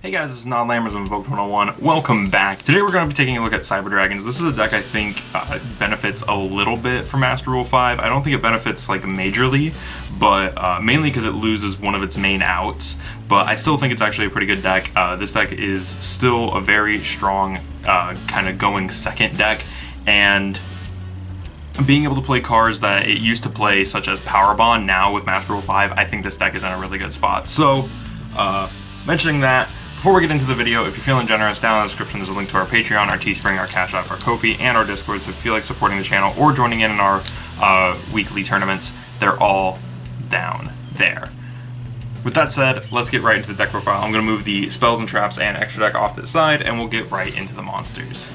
Hey guys, this is Lammers of Invoked 101. Welcome back. Today we're going to be taking a look at Cyber Dragons. This is a deck I think benefits a little bit from Master Rule 5. I don't think it benefits like majorly, but mainly because it loses one of its main outs. But I still think it's actually a pretty good deck. This deck is still a very strong kind of going second deck, and being able to play cards that it used to play, such as Power Bond, now with Master Rule 5, I think this deck is in a really good spot. So, mentioning that, before we get into the video, if you're feeling generous, down in the description there's a link to our Patreon, our Teespring, our Cashapp, our Ko-fi, and our Discord, so if you feel like supporting the channel or joining in our weekly tournaments, they're all down there. With that said, let's get right into the deck profile. I'm going to move the spells and traps and extra deck off to the side, and we'll get right into the monsters.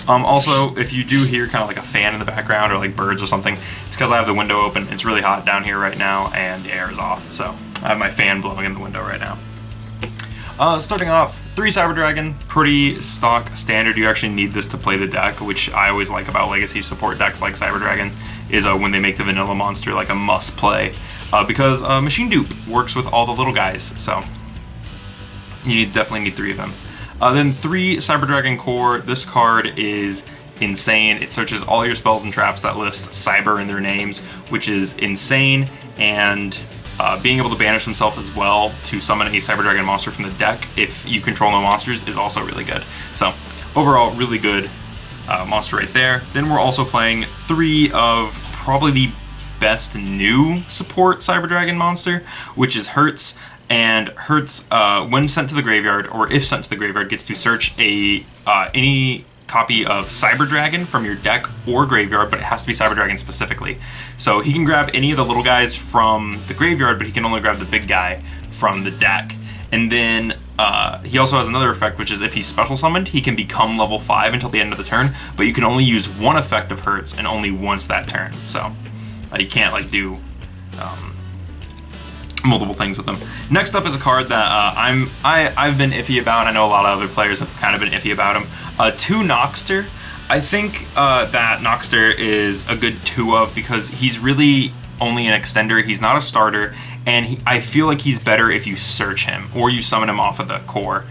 Also, if you do hear kind of like a fan in the background or like birds or something, it's because I have the window open. It's really hot down here right now, and the air is off, so I have my fan blowing in the window right now. Starting off, 3 Cyber Dragon, pretty stock standard. You actually need this to play the deck, which I always like about legacy support decks like Cyber Dragon, is when they make the vanilla monster like a must play, because Machine Dupe works with all the little guys, so you definitely need 3 of them. Then 3 Cyber Dragon Core. This card is insane. It searches all your spells and traps that list Cyber in their names, which is insane, and being able to banish himself as well to summon a Cyber Dragon monster from the deck if you control no monsters is also really good. So overall, really good monster right there. Then we're also playing 3 of probably the best new support Cyber Dragon monster, which is Hertz. And Hertz, when sent to the graveyard, or if sent to the graveyard, gets to search any copy of Cyber Dragon from your deck or graveyard, but it has to be Cyber Dragon specifically. So he can grab any of the little guys from the graveyard, but he can only grab the big guy from the deck. And then he also has another effect, which is if he's special summoned, he can become level 5 until the end of the turn, but you can only use one effect of Hertz and only once that turn. So you can't like do multiple things with them. Next up is a card that I've been iffy about. I know a lot of other players have kind of been iffy about him. 2 Noxter. I think that Noxter is a good 2 of because he's really only an extender. He's not a starter, and I feel like he's better if you search him or you summon him off of the core.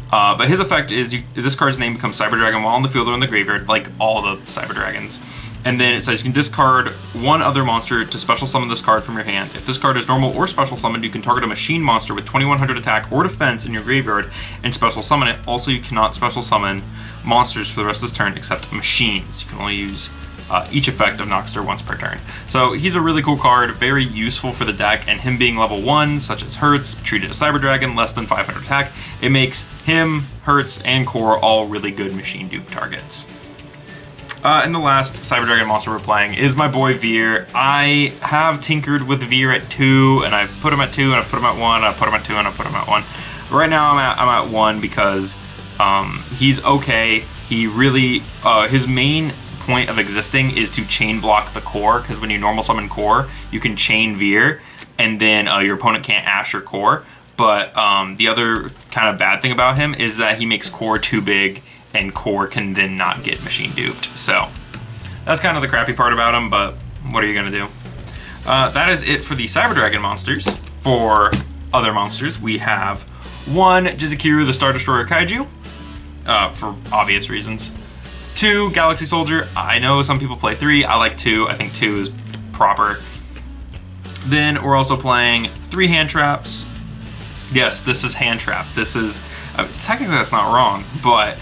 But his effect is this card's name becomes Cyber Dragon while in the field or in the graveyard, like all the Cyber Dragons. And then it says you can discard 1 other monster to special summon this card from your hand. If this card is normal or special summoned, you can target a machine monster with 2100 attack or defense in your graveyard and special summon it. Also, you cannot special summon monsters for the rest of this turn except machines. You can only use each effect of Noxter once per turn. So he's a really cool card, very useful for the deck, and him being level 1, such as Hertz, treated as Cyber Dragon, less than 500 attack, it makes him, Hertz, and Core all really good machine dupe targets. And the last Cyber Dragon monster we're playing is my boy Veer. I have tinkered with Veer at 2, and I've put him at 2, and I've put him at 1, and I've put him at 2, and I've put him at 1. Right now I'm at 1 because he's okay. He really, his main point of existing is to chain block the core, because when you normal summon core, you can chain Veer, and then your opponent can't Ash your core. But the other kind of bad thing about him is that he makes core too big, and core can then not get machine duped. So that's kind of the crappy part about him, but what are you gonna do? That is it for the Cyber Dragon monsters. For other monsters, we have 1 Jizukiru the Star Destroyer Kaiju, for obvious reasons. 2 Galaxy Soldier. I know some people play 3, I like 2, I think 2 is proper. Then we're also playing 3 Hand Traps. Yes, this is Hand Trap. This is, technically that's not wrong, but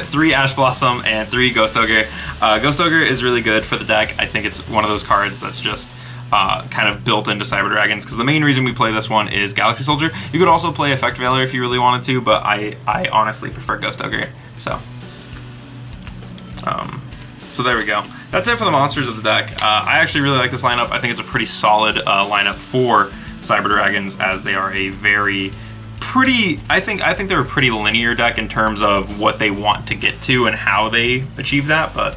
3 Ash Blossom and 3 Ghost Ogre. Ghost Ogre is really good for the deck. I think it's one of those cards that's just kind of built into Cyber Dragons, because the main reason we play this one is Galaxy Soldier. You could also play Effect Veiler if you really wanted to, but I honestly prefer Ghost Ogre, so. So there we go. That's it for the monsters of the deck. I actually really like this lineup. I think it's a pretty solid lineup for Cyber Dragons, as they are a very I think they're a pretty linear deck in terms of what they want to get to and how they achieve that, but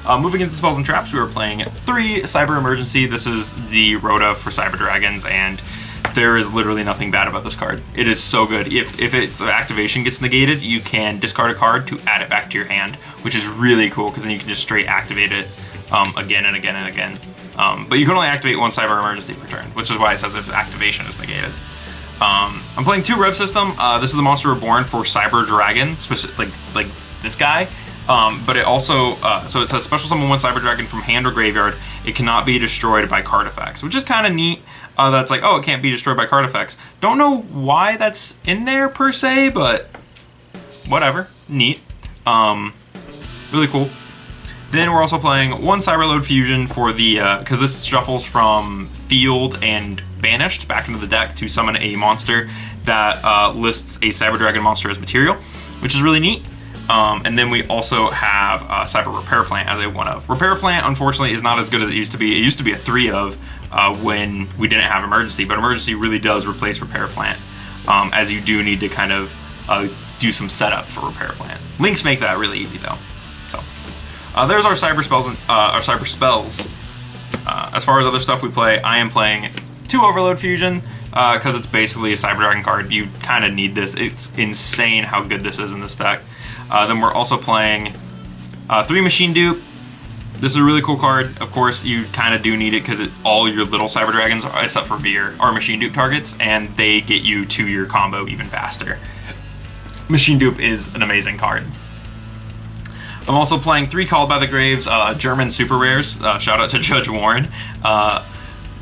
Moving into spells and traps, we are playing 3 Cyber Emergency. This is the Rhoda for Cyber Dragons, and there is literally nothing bad about this card. It is so good. If its activation gets negated, you can discard a card to add it back to your hand, which is really cool because then you can just straight activate it again and again and again. But you can only activate 1 Cyber Emergency per turn, which is why it says if activation is negated. I'm playing 2 Rev System. This is the Monster Reborn for Cyber Dragon, like this guy. But it also, so it says special summon 1 Cyber Dragon from hand or graveyard. It cannot be destroyed by card effects, which is kind of neat. That's like, oh, it can't be destroyed by card effects. Don't know why that's in there per se, but whatever, neat. Really cool. Then we're also playing 1 Cyberload Fusion for the, because this shuffles from field and banished back into the deck to summon a monster that lists a Cyber Dragon monster as material, which is really neat. And then we also have Cyber Repair Plant as a 1-of. Repair Plant, unfortunately, is not as good as it used to be. It used to be a 3-of when we didn't have Emergency, but Emergency really does replace Repair Plant, as you do need to kind of do some setup for Repair Plant. Links make that really easy, though. So there's our Cyber Spells. Our Cyber Spells. As far as other stuff we play, I am playing 2 Overload Fusion, because it's basically a Cyber Dragon card. You kind of need this. It's insane how good this is in this deck. Then we're also playing 3 Machine Dupe. This is a really cool card. Of course, you kind of do need it because all your little Cyber Dragons, except for Veer, are Machine Dupe targets, and they get you to your combo even faster. Machine Dupe is an amazing card. I'm also playing 3 Called by the Graves, German super rares. Shout out to Judge Warren.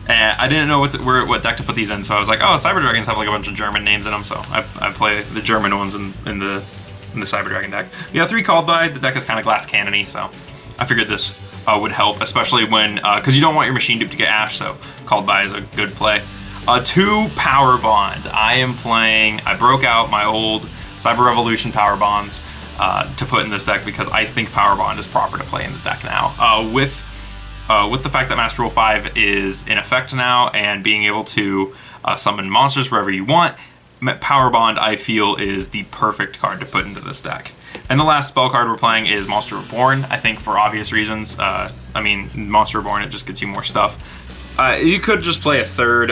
And I didn't know what deck to put these in, so I was like, oh, Cyber Dragons have like a bunch of German names in them, so I play the German ones in the Cyber Dragon deck. Yeah, 3 Called by. The deck is kind of glass cannon-y, so I figured this would help, especially when, because you don't want your Machine Dupe to get Ash, so Called by is a good play. 2 Power Bond. I broke out my old Cyber Revolution Power Bonds to put in this deck because I think Power Bond is proper to play in the deck now. With the fact that Master Rule 5 is in effect now and being able to summon monsters wherever you want, Power Bond, I feel, is the perfect card to put into this deck. And the last spell card we're playing is Monster Reborn, I think for obvious reasons. I mean, Monster Reborn, it just gets you more stuff. You could just play a third,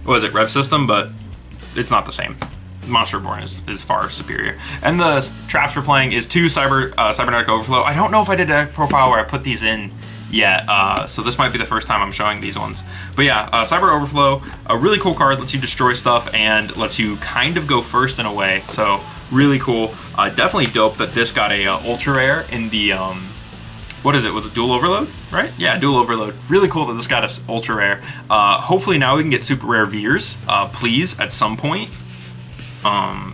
Rev System, but it's not the same. Monster Reborn is far superior. And the traps we're playing is 2 Cybernetic Overflow. I don't know if I did a deck profile where I put these in yet, so this might be the first time I'm showing these ones. But yeah, Cyber Overflow, a really cool card, lets you destroy stuff and lets you kind of go first in a way, so really cool. Definitely dope that this got a ultra rare in the, what is it, was it Dual Overload, right? Yeah, Dual Overload. Really cool that this got us ultra rare. Hopefully now we can get super rare Veers, please, at some point.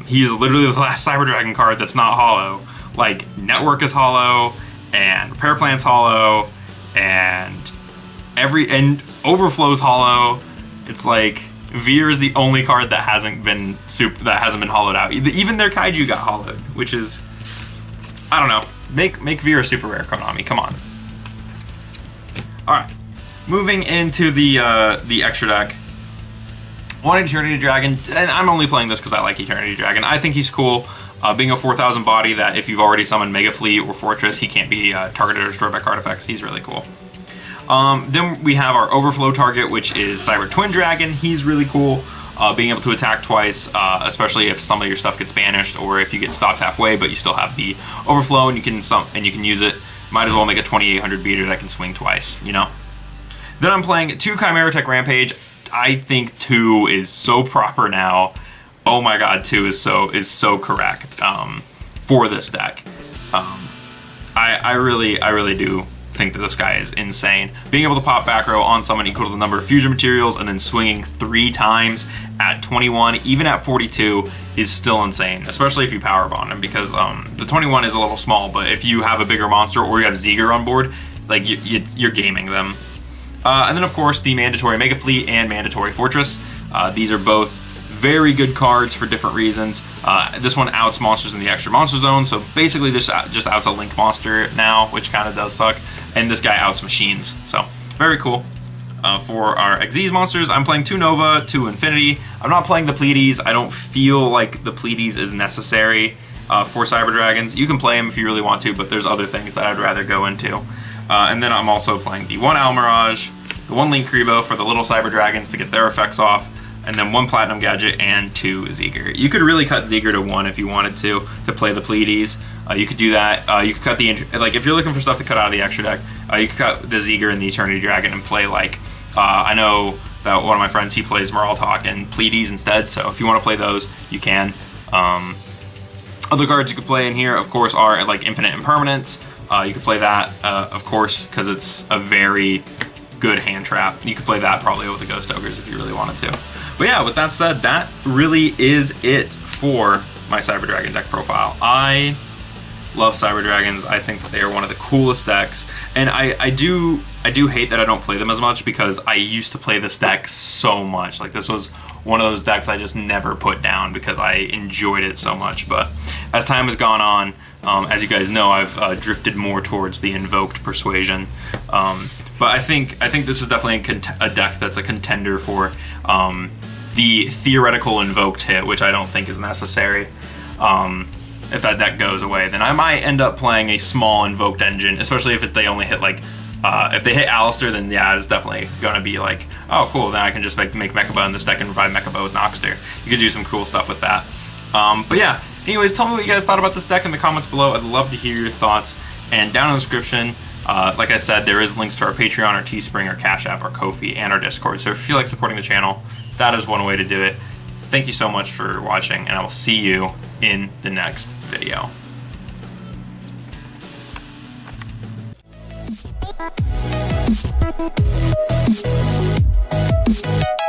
He is literally the last Cyber Dragon card that's not hollow. Like, Network is hollow, and Repair Plant's hollow, and Overflow's hollow. It's like Veer is the only card that hasn't been hollowed out. Even their Kaiju got hollowed, which is, I don't know. Make Veer a super rare, Konami. Come on. All right, moving into the extra deck. One Eternity Dragon, and I'm only playing this because I like Eternity Dragon. I think he's cool. Being a 4,000 body that if you've already summoned Mega Fleet or Fortress, he can't be targeted or destroyed by card effects. He's really cool. Then we have our Overflow target, which is Cyber Twin Dragon. He's really cool. Being able to attack twice, especially if some of your stuff gets banished or if you get stopped halfway, but you still have the Overflow and you can use it. Might as well make a 2,800 beater that can swing twice, you know? Then I'm playing 2 Chimera Tech Rampage. I think 2 is so proper now. Oh my god, 2 is so correct for this deck. I really do think that this guy is insane. Being able to pop back row on someone equal to the number of fusion materials and then swinging 3 times at 21, even at 42, is still insane, especially if you power bond him, because the 21 is a little small, but if you have a bigger monster or you have Zeger on board, like you're gaming them. And then of course the mandatory Mega Fleet and mandatory Fortress. These are both very good cards for different reasons. This one outs monsters in the extra monster zone, so basically this just outs a Link monster now, which kind of does suck. And this guy outs machines, so very cool. For our Xyz monsters, I'm playing 2 Nova, 2 Infinity. I'm not playing the Pleiades. I don't feel like the Pleiades is necessary. for Cyber Dragons. You can play them if you really want to, but there's other things that I'd rather go into. And then I'm also playing the 1 Almirage, the 1 Link Kribo for the little Cyber Dragons to get their effects off, and then 1 Platinum Gadget and 2 Zeger. You could really cut Zeger to 1 if you wanted to play the Pleiades. You could do that. You could cut the, like, if you're looking for stuff to cut out of the extra deck, you could cut the Zeger and the Eternity Dragon and play, like, I know that one of my friends, he plays Maraltok and Pleiades instead, so if you want to play those, you can. Other cards you could play in here, of course, are, like, Infinite Impermanence. You could play that, of course, because it's a very good hand trap. You could play that probably with the Ghost Ogres if you really wanted to. But yeah, with that said, that really is it for my Cyber Dragon deck profile. I love Cyber Dragons. I think that they are one of the coolest decks, and I do hate that I don't play them as much, because I used to play this deck so much. Like, this was one of those decks I just never put down because I enjoyed it so much. But as time has gone on, as you guys know, I've drifted more towards the Invoked Persuasion. But I think this is definitely a deck that's a contender for the theoretical Invoked hit, which I don't think is necessary. If that deck goes away, then I might end up playing a small Invoked engine, especially if they only hit, like, if they hit Alistair, then yeah, it's definitely going to be like, oh cool, then I can just make Mechaba in this deck and revive Mechaba with Noxter. You could do some cool stuff with that. But yeah, anyways, tell me what you guys thought about this deck in the comments below. I'd love to hear your thoughts. And down in the description, like I said, there is links to our Patreon, our Teespring, our Cashapp, our Ko-fi, and our Discord. So if you feel like supporting the channel, that is one way to do it. Thank you so much for watching, and I will see you in the next video. We'll be right back.